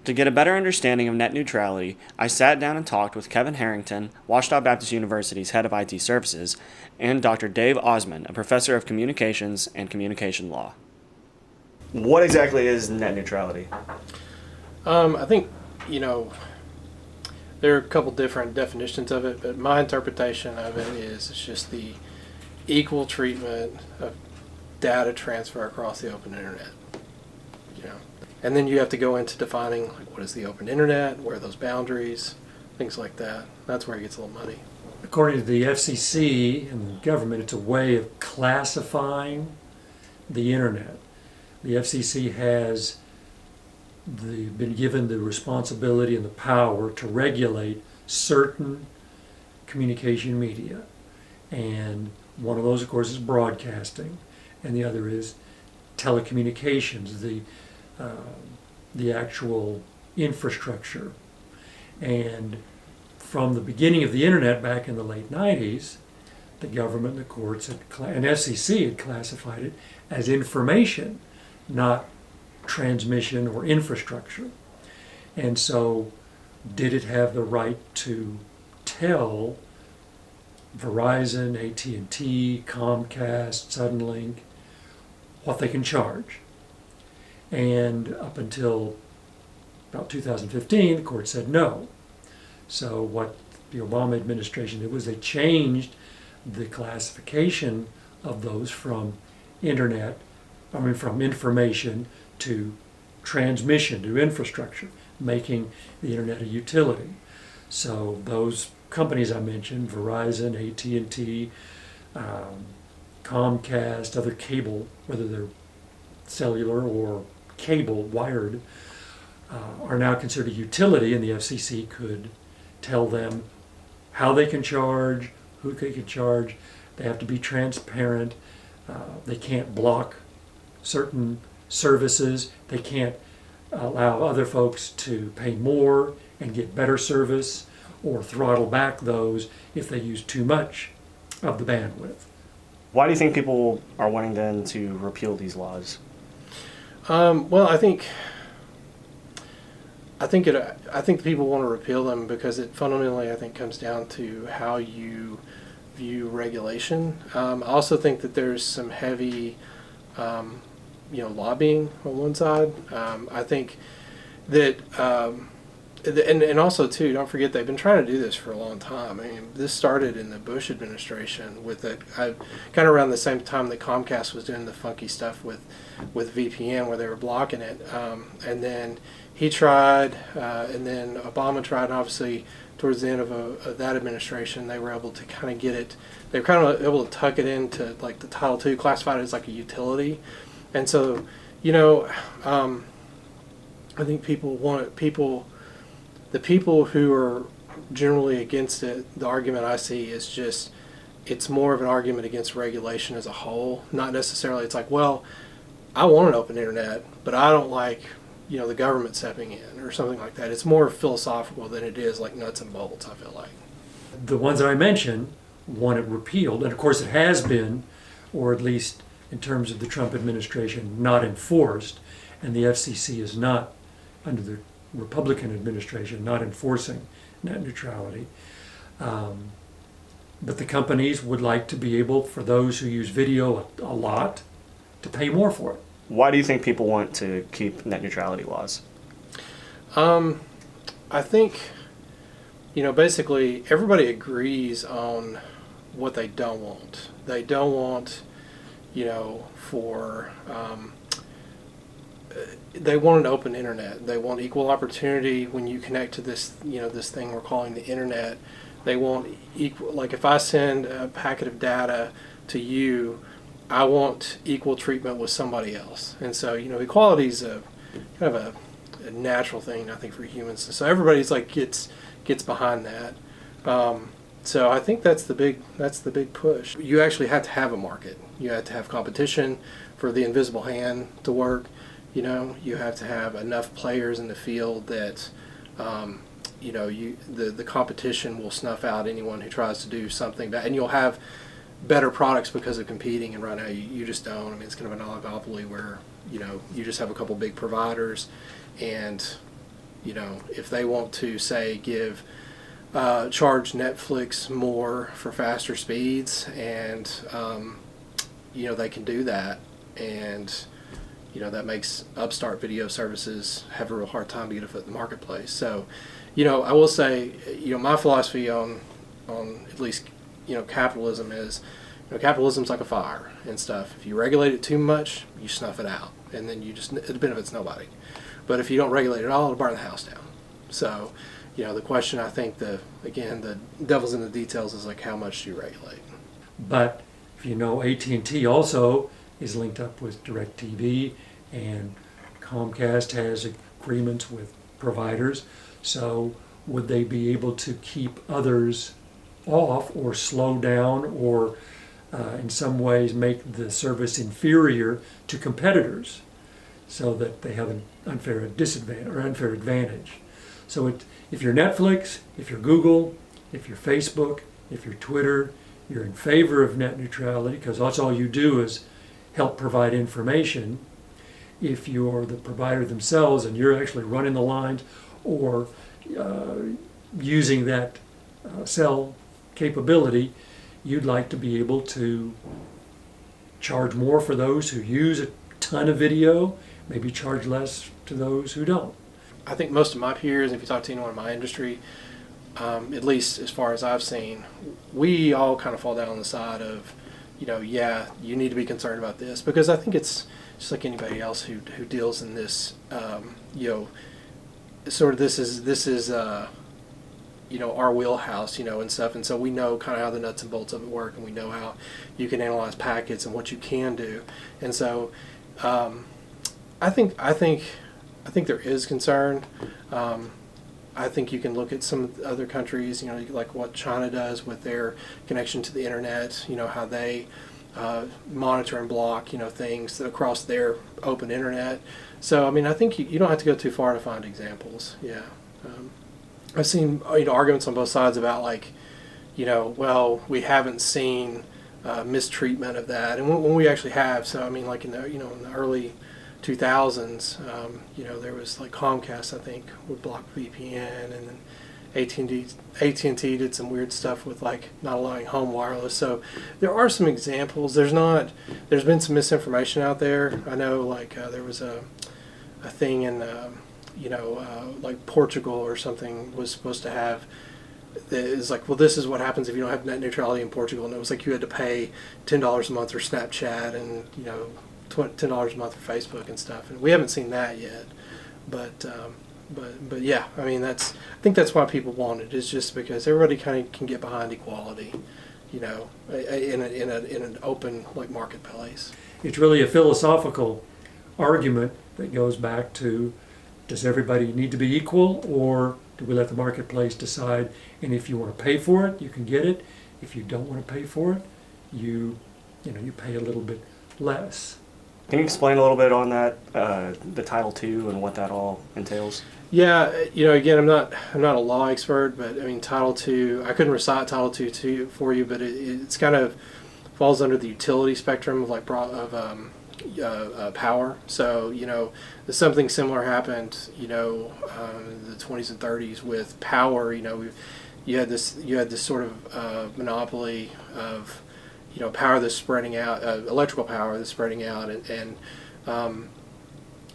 To get a better understanding of net neutrality, I sat down and talked with Kevin Harrington, Washita Baptist University's head of IT services, and Dr. Dave Osman, a professor of communications and communication law. What exactly is net neutrality? I think, there are a couple different definitions of it, but my interpretation of it is it's just the equal treatment of data transfer across the open internet. And then you have to go into defining what is the open internet, where are those boundaries, things like that. That's where it gets a little muddy. According to the FCC and the government, it's a way of classifying the internet. The FCC has been given the responsibility and the power to regulate certain communication media. And one of those, of course, is broadcasting, and the other is telecommunications, the actual infrastructure. And from the beginning of the internet back in the late 90s, the government and the courts and FCC had classified it as information, not transmission or infrastructure. And so did it have the right to tell Verizon, AT&T, Comcast, Suddenlink what they can charge? And up until about 2015, the court said no. So what the Obama administration did was they changed the classification of those from from information to transmission, to infrastructure, making the internet a utility. So those companies I mentioned, Verizon, AT&T, Comcast, other cable, whether they're cellular or cable, wired, are now considered a utility, and the FCC could tell them how they can charge, who they can charge. They have to be transparent. They can't block certain services. They can't allow other folks to pay more and get better service, or throttle back those if they use too much of the bandwidth. Why do you think people are wanting then to repeal these laws? Well, I think people want to repeal them because it fundamentally, I think, comes down to how you view regulation. I also think that there's some heavy, lobbying on one side. I think that, and also too, don't forget they've been trying to do this for a long time. I mean, this started in the Bush administration with kind of around the same time that Comcast was doing the funky stuff with VPN, where they were blocking it, and then he tried, and then Obama tried, and obviously towards the end of that administration, they were able to kind of get it. They were kind of able to tuck it into like the Title II, classified it as like a utility, and so I think the people who are generally against it, the argument I see is just it's more of an argument against regulation as a whole. Not necessarily, it's like, well, I want an open internet, but I don't like, the government stepping in or something like that. It's more philosophical than it is like nuts and bolts, I feel like. The ones that I mentioned want it repealed, and of course it has been, or at least in terms of the Trump administration, not enforced, and the FCC is not, under the Republican administration, not enforcing net neutrality. But the companies would like to be able, for those who use video a lot, to pay more for it. Why do you think people want to keep net neutrality laws? I think, basically everybody agrees on what they don't want. They don't want, they want an open internet. They want equal opportunity when you connect to this, this thing we're calling the internet. They want equal, like if I send a packet of data to you, I want equal treatment with somebody else. And so, equality is a kind of a natural thing, I think, for humans. So everybody's like gets behind that. So I think that's the big push. You actually have to have a market. You have to have competition for the invisible hand to work. You have to have enough players in the field that the competition will snuff out anyone who tries to do something bad, and you'll have better products because of competing. And right now you just don't. I mean, it's kind of an oligopoly where you just have a couple big providers, and if they want to say charge Netflix more for faster speeds, and they can do that, and that makes upstart video services have a real hard time to get a foot in the marketplace. So, I will say, my philosophy on at least capitalism is, capitalism's like a fire and stuff. If you regulate it too much, you snuff it out, and then it benefits nobody. But if you don't regulate it at all, it'll burn the house down. So, the question, I think, the devil's in the details is like, how much do you regulate? But if AT&T also is linked up with DirecTV, and Comcast has agreements with providers. So would they be able to keep others off, or slow down, or in some ways make the service inferior to competitors, so that they have an unfair disadvantage or unfair advantage? So if you're Netflix, if you're Google, if you're Facebook, if you're Twitter, you're in favor of net neutrality because that's all you do is help provide information. If you're the provider themselves and you're actually running the lines or using that cell capability, you'd like to be able to charge more for those who use a ton of video, maybe charge less to those who don't. I think most of my peers, if you talk to anyone in my industry, at least as far as I've seen, we all kind of fall down on the side of, you need to be concerned about this, because I think it's just like anybody else who deals in this, sort of this is our wheelhouse, and stuff, and so we know kind of how the nuts and bolts of it work, and we know how you can analyze packets and what you can do, and so I think there is concern. I think you can look at some other countries, like what China does with their connection to the internet, how they monitor and block, things across their open internet. So, I think you don't have to go too far to find examples. Yeah. I've seen, arguments on both sides about well, we haven't seen mistreatment of that. And when we actually have, so, like in the, in the early 2000s, there was like Comcast, I think, would block VPN, and then AT&T did some weird stuff with like not allowing home wireless. So there are some examples. There's been some misinformation out there. I know there was a thing in like Portugal or something was supposed to have. It's like, well, this is what happens if you don't have net neutrality in Portugal, and it was like you had to pay $10 a month for Snapchat, and $10 a month for Facebook and stuff, and we haven't seen that yet, but yeah, I think that's why people want it, is just because everybody kind of can get behind equality, in an open like marketplace. It's really a philosophical argument that goes back to, does everybody need to be equal, or do we let the marketplace decide? And if you want to pay for it, you can get it. If you don't want to pay for it, you pay a little bit less. Can you explain a little bit on that, the Title II and what that all entails? Yeah, again, I'm not a law expert, but Title II, I couldn't recite Title II for you, but it's kind of falls under the utility spectrum of power. So something similar happened, in the 20s and 30s with power. You had this sort of monopoly of power that's spreading out, electrical power that's spreading out, and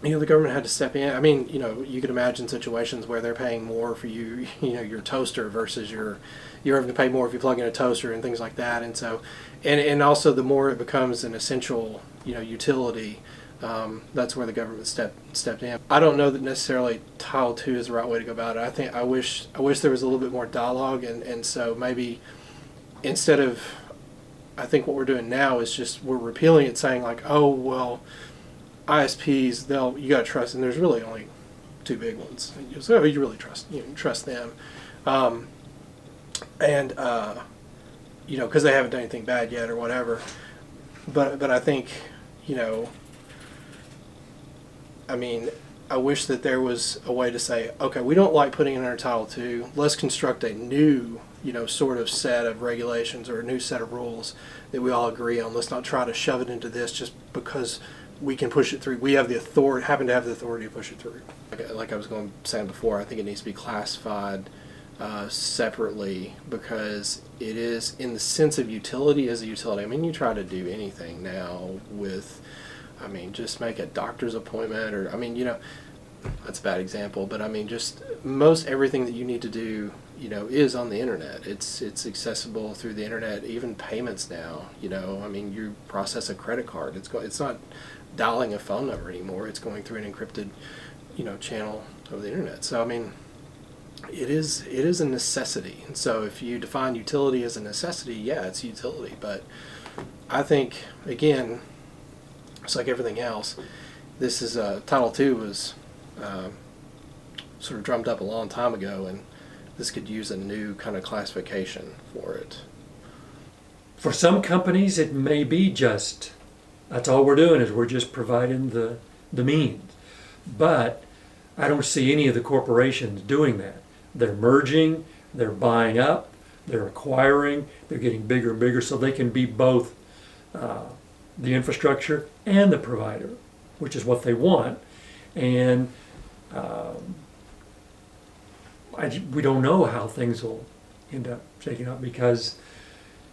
the government had to step in. You could imagine situations where they're paying more for your toaster versus you're having to pay more if you plug in a toaster and things like that. And so, and also the more it becomes an essential, utility, that's where the government stepped in. I don't know that necessarily Title II is the right way to go about it. I wish there was a little bit more dialogue, and so maybe instead of, I think what we're doing now is just we're repealing it, saying like, oh well, ISPs, you got to trust, and there's really only two big ones. So you really trust them, and because they haven't done anything bad yet or whatever. But I think I wish that there was a way to say, okay, we don't like putting it under Title II. Let's construct a new sort of set of regulations or a new set of rules that we all agree on. Let's not try to shove it into this just because we can push it through. We have the authority, happen to have the authority to push it through. Like I was going saying before, I think it needs to be classified separately, because it is, in the sense of utility, as a utility. I mean, you try to do anything now with, I mean, just make a doctor's appointment, or, I mean, that's a bad example, but I mean, just most everything that you need to do, is on the internet. It's accessible through the internet. Even payments now, I mean, you process a credit card. It's not dialing a phone number anymore. It's going through an encrypted, channel of the internet. So I mean, it is a necessity. And so if you define utility as a necessity, yeah, it's utility. But I think, again, it's like everything else. This is Title II was sort of drummed up a long time ago, and this could use a new kind of classification for it. For some companies, it may be just, that's all we're doing, is we're just providing the means. But I don't see any of the corporations doing that. They're merging, they're buying up, they're acquiring, they're getting bigger and bigger, so they can be both the infrastructure and the provider, which is what they want. And we don't know how things will end up shaking out, because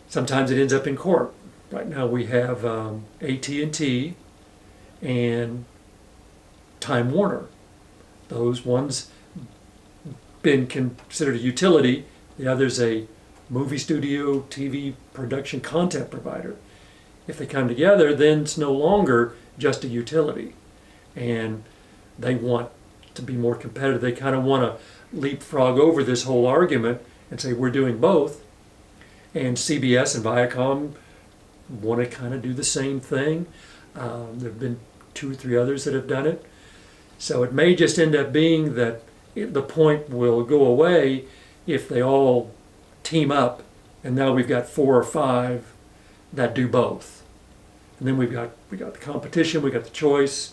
sometimes it ends up in court. Right now we have AT&T and Time Warner. Those ones been considered a utility. The other's a movie studio, TV production content provider. If they come together, then it's no longer just a utility. And they want to be more competitive. They kind of want to leapfrog over this whole argument and say we're doing both. And CBS and Viacom want to kind of do the same thing. There have been 2 or 3 others that have done it. So it may just end up being that the point will go away if they all team up, and now we've got 4 or 5 that do both. And then we got the competition, we got the choice,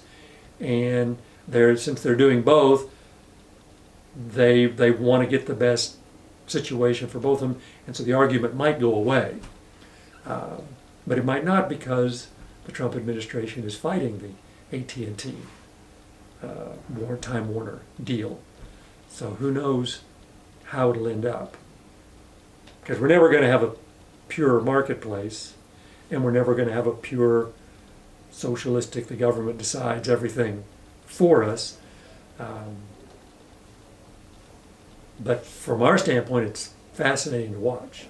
and since they're doing both, they want to get the best situation for both of them, and so the argument might go away. But it might not, because the Trump administration is fighting the AT&T Time Warner deal. So who knows how it'll end up. Because we're never going to have a pure marketplace, and we're never going to have a pure socialistic, the government decides everything for us. But from our standpoint, it's fascinating to watch.